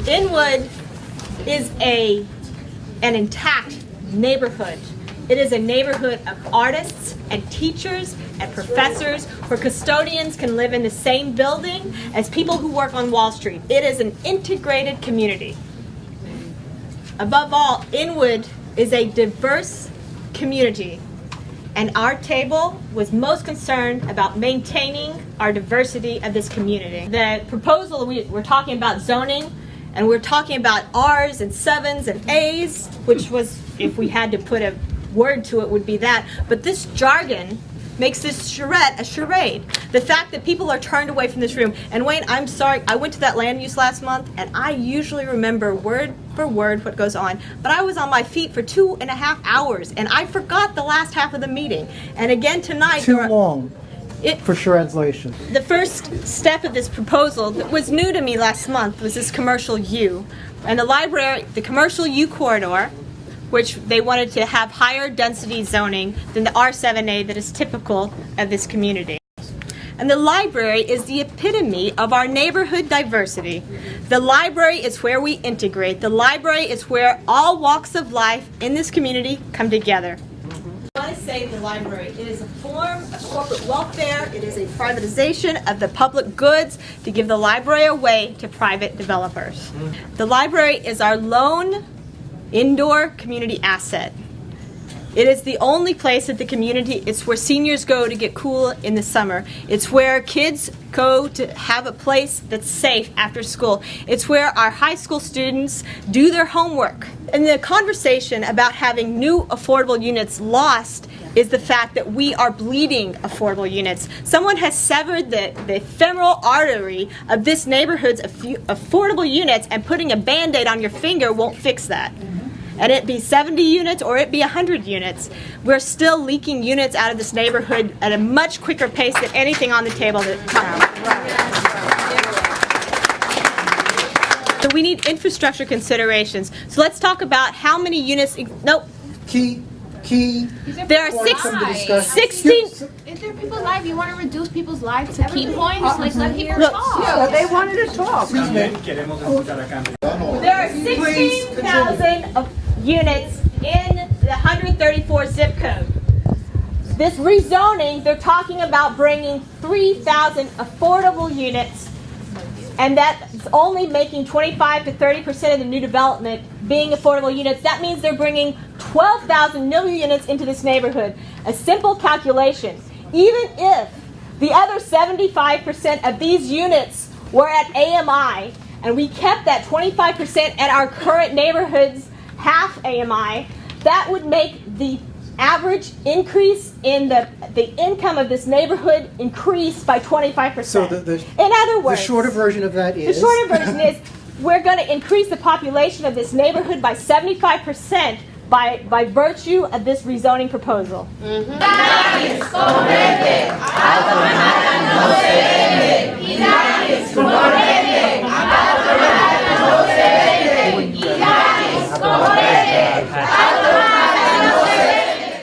Inwood is an intact neighborhood. It is a neighborhood of artists and teachers and professors where custodians can live in the same building as people who work on Wall Street. It is an integrated community. Above all, Inwood is a diverse community, and our table was most concerned about maintaining our diversity of this community. The proposal, we're talking about zoning, and we're talking about R's and 7s and A's, which was, if we had to put a word to it, would be that. But this jargon makes this charrette a charade. The fact that people are turned away from this room. And Wayne, I'm sorry, I went to that land use last month, and I usually remember word for word what goes on. But I was on my feet for 2.5 hours, and I forgot the last half of the meeting. And again tonight, Too long for translation. The first step of this proposal that was new to me last month was this commercial U. And the library, the commercial U corridor, which they wanted to have higher density zoning than the R7A that is typical of this community. And the library is the epitome of our neighborhood diversity. The library is where we integrate. The library is where all walks of life in this community come together. I want to say the library, it is a form of corporate welfare. It is a privatization of the public goods to give the library away to private developers. The library is our lone indoor community asset. It is the only place at the community. It's where seniors go to get cool in the summer. It's where kids go to have a place that's safe after school. It's where our high school students do their homework. And the conversation about having new affordable units lost is the fact that we are bleeding affordable units. Someone has severed the femoral artery of this neighborhood's affordable units, and putting a Band-Aid on your finger won't fix that. And it be 70 units or it be 100 units. We're still leaking units out of this neighborhood at a much quicker pace than anything on the table that So we need infrastructure considerations. So let's talk about how many units. Nope. Key. There are 16. Is there people's lives? You want to reduce people's lives to key points? Like, let people talk. Yeah, they wanted to talk. There are 16,000 units in the 134 zip code. This rezoning, they're talking about bringing 3,000 affordable units, and that's only making 25 to 30% of the new development being affordable units. That means they're bringing 12,000 new units into this neighborhood. A simple calculation. Even if the other 75% of these units were at AMI, and we kept that 25% at our current neighborhood's half AMI, that would make the average increase in the income of this neighborhood increase by 25%. So in other words, the shorter version of that is? The shorter version is we're going to increase the population of this neighborhood by 75% by virtue of this rezoning proposal.